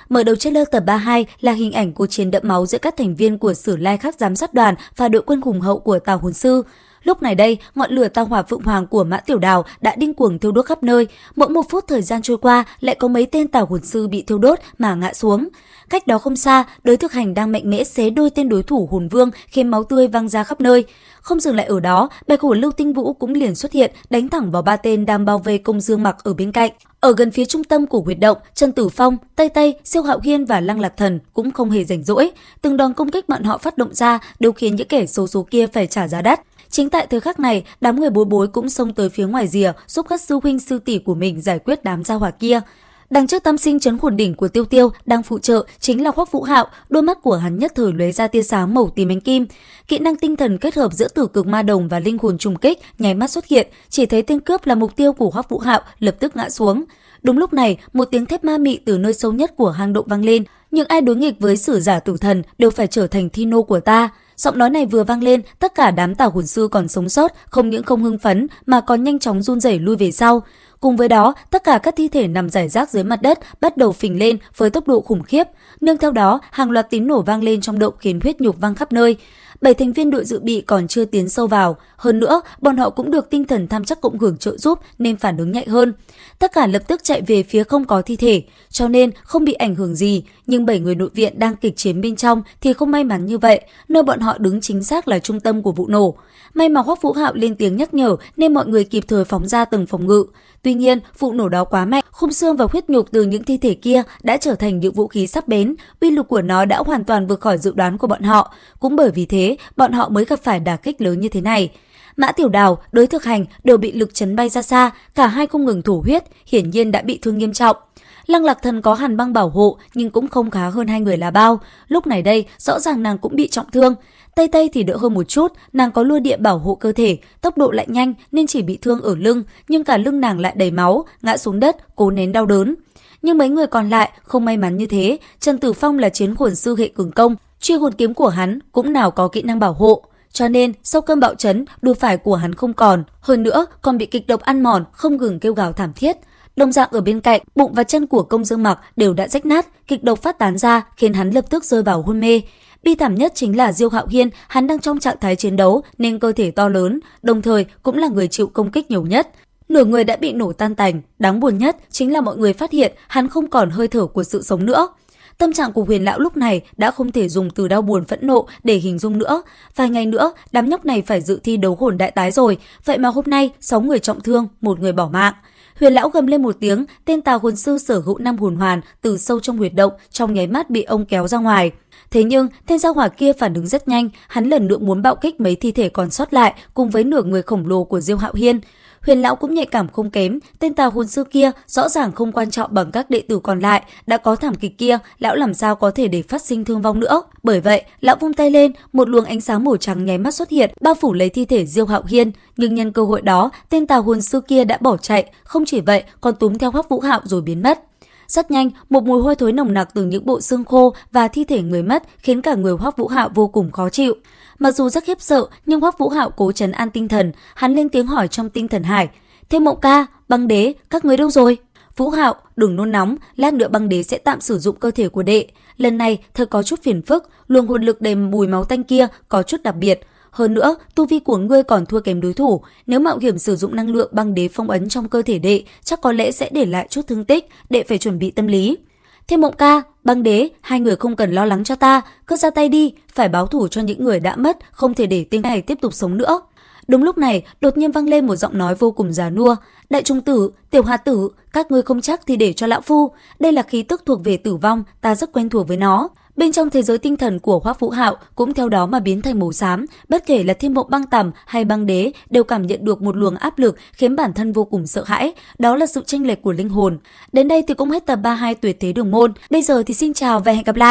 Mở đầu trailer tập 32 là hình ảnh cuộc chiến đẫm máu giữa các thành viên của Sử Lai Khắc giám sát đoàn và đội quân hùng hậu của Tào Hồn Sư. Lúc này đây, ngọn lửa tàu hỏa phượng hoàng của Mã Tiểu Đào đã điên cuồng thiêu đốt khắp nơi. Mỗi một phút thời gian trôi qua, lại có mấy tên Tào Hồn Sư bị thiêu đốt mà ngã xuống. Cách đó không xa, đối thực hành đang mạnh mẽ xé đôi tên đối thủ Hồn Vương, khiến máu tươi văng ra khắp nơi. Không dừng lại ở đó, bạch hổ Lưu Tinh Vũ cũng liền xuất hiện, đánh thẳng vào ba tên đang bao vây Công Dương Mặc ở bên cạnh. Ở gần phía trung tâm của huyệt động, Trần Tử Phong, Tây Tây, Siêu Hạo Hiên và Lăng Lạc Thần cũng không hề rảnh rỗi. Từng đòn công kích bọn họ phát động ra đều khiến những kẻ xấu số kia phải trả giá đắt. Chính tại thời khắc này, đám người bối bối cũng xông tới phía ngoài rìa giúp các sư huynh sư tỷ của mình giải quyết đám gia hỏa kia. Đằng trước tam sinh trấn hồn đỉnh của Tiêu Tiêu đang phụ trợ chính là Hoắc Vũ Hạo, đôi mắt của hắn nhất thời lóe ra tia sáng màu tím ánh kim. Kỹ năng tinh thần kết hợp giữa Tử Cực Ma Đồng và linh hồn trùng kích nháy mắt xuất hiện, chỉ thấy tên cướp là mục tiêu của Hoắc Vũ Hạo lập tức ngã xuống. Đúng lúc này, một tiếng thét ma mị từ nơi sâu nhất của hang động vang lên. Những ai đối nghịch với Sử Giả Tử Thần đều phải trở thành thi nô của ta. Giọng nói này vừa vang lên, tất cả đám Tào Hồn Sư còn sống sót không những không hưng phấn mà còn nhanh chóng run rẩy lui về sau. Cùng với đó, tất cả các thi thể nằm rải rác dưới mặt đất bắt đầu phình lên với tốc độ khủng khiếp. Nương theo đó, hàng loạt tiếng nổ vang lên trong động khiến huyết nhục văng khắp nơi. 7 thành viên đội dự bị còn chưa tiến sâu vào. Hơn nữa, bọn họ cũng được tinh thần tham chắc cộng hưởng trợ giúp nên phản ứng nhạy hơn. Tất cả lập tức chạy về phía không có thi thể, cho nên không bị ảnh hưởng gì. Nhưng 7 người nội viện đang kịch chiến bên trong thì không may mắn như vậy, nơi bọn họ đứng chính xác là trung tâm của vụ nổ. May mà Hoắc Vũ Hạo lên tiếng nhắc nhở nên mọi người kịp thời phóng ra từng phòng ngự. Tuy nhiên, vụ nổ đó quá mạnh, khung xương và huyết nhục từ những thi thể kia đã trở thành những vũ khí sắc bén, uy lực của nó đã hoàn toàn vượt khỏi dự đoán của bọn họ. Cũng bởi vì thế, bọn họ mới gặp phải đả kích lớn như thế này. Mã Tiểu Đào, đối thực hành đều bị lực chấn bay ra xa, cả hai không ngừng thổ huyết, hiển nhiên đã bị thương nghiêm trọng. Lăng Lạc Thần có Hàn Băng bảo hộ nhưng cũng không khá hơn hai người là bao. Lúc này đây, rõ ràng nàng cũng bị trọng thương. Tây Tây thì đỡ hơn một chút, nàng có lôi địa bảo hộ cơ thể, tốc độ lại nhanh nên chỉ bị thương ở lưng, nhưng cả lưng nàng lại đầy máu, ngã xuống đất, cố nén đau đớn. Nhưng mấy người còn lại không may mắn như thế. Trần Tử Phong là chiến hồn sư hệ cường công, truy hồn kiếm của hắn cũng nào có kỹ năng bảo hộ. Cho nên, sau cơn bạo chấn, đùi phải của hắn không còn, hơn nữa còn bị kịch độc ăn mòn, không ngừng kêu gào thảm thiết. Đồng dạng ở bên cạnh, bụng và chân của Công Dương Mặc đều đã rách nát, kịch độc phát tán ra khiến hắn lập tức rơi vào hôn mê. Bi thảm nhất chính là Diêu Hạo Hiên, hắn đang trong trạng thái chiến đấu nên cơ thể to lớn, đồng thời cũng là người chịu công kích nhiều nhất. Nửa người đã bị nổ tan tành, đáng buồn nhất chính là mọi người phát hiện hắn không còn hơi thở của sự sống nữa. Tâm trạng của Huyền lão lúc này đã không thể dùng từ đau buồn phẫn nộ để hình dung nữa. Vài ngày nữa, đám nhóc này phải dự thi đấu hồn đại tái rồi, vậy mà hôm nay 6 người trọng thương, 1 người bỏ mạng. Huyền lão gầm lên một tiếng, tên Tào Hồn Sư sở hữu 5 hồn hoàn từ sâu trong huyệt động trong nháy mắt bị ông kéo ra ngoài. Thế nhưng, tên gia hỏa kia phản ứng rất nhanh, hắn lần nữa muốn bạo kích mấy thi thể còn sót lại cùng với nửa người khổng lồ của Diêu Hạo Hiên. Huyền lão cũng nhạy cảm không kém, tên Tào Hồn Sư kia rõ ràng không quan trọng bằng các đệ tử còn lại, đã có thảm kịch kia, lão làm sao có thể để phát sinh thương vong nữa. Bởi vậy, lão vung tay lên, một luồng ánh sáng màu trắng nháy mắt xuất hiện, bao phủ lấy thi thể Diêu Hạo Hiên, nhưng nhân cơ hội đó, tên Tào Hồn Sư kia đã bỏ chạy, không chỉ vậy, còn túm theo Hoắc Vũ Hạo rồi biến mất. Rất nhanh, một mùi hôi thối nồng nặc từ những bộ xương khô và thi thể người mất khiến cả người Hoắc Vũ Hạo vô cùng khó chịu. Mặc dù rất khiếp sợ, nhưng Hoắc Vũ Hạo cố trấn an tinh thần, hắn lên tiếng hỏi trong tinh thần hải: "Thiên Mộng ca, Băng Đế, các người đâu rồi?" "Vũ Hạo, đừng nôn nóng, lát nữa Băng Đế sẽ tạm sử dụng cơ thể của đệ. Lần này thật có chút phiền phức, luồng hồn lực đầy mùi máu tanh kia có chút đặc biệt. Hơn nữa, tu vi của ngươi còn thua kém đối thủ, nếu mạo hiểm sử dụng năng lượng Băng Đế phong ấn trong cơ thể đệ, chắc có lẽ sẽ để lại chút thương tích, đệ phải chuẩn bị tâm lý." "Thiên Mộng ca, Băng Đế, hai người không cần lo lắng cho ta, cứ ra tay đi, phải báo thù cho những người đã mất, không thể để tên này tiếp tục sống nữa." Đúng lúc này, đột nhiên vang lên một giọng nói vô cùng già nua: "Đại trung tử, Tiểu Hà tử, các ngươi không chắc thì để cho lão phu, đây là khí tức thuộc về tử vong, ta rất quen thuộc với nó." Bên trong thế giới tinh thần của Hoắc Vũ Hạo cũng theo đó mà biến thành màu xám, bất kể là Thiên Mộng Băng Tằm hay Băng Đế đều cảm nhận được một luồng áp lực khiến bản thân vô cùng sợ hãi, đó là sự chênh lệch của linh hồn. Đến đây thì cũng hết tập 32 Tuyệt Thế Đường Môn. Bây giờ thì xin chào và hẹn gặp lại.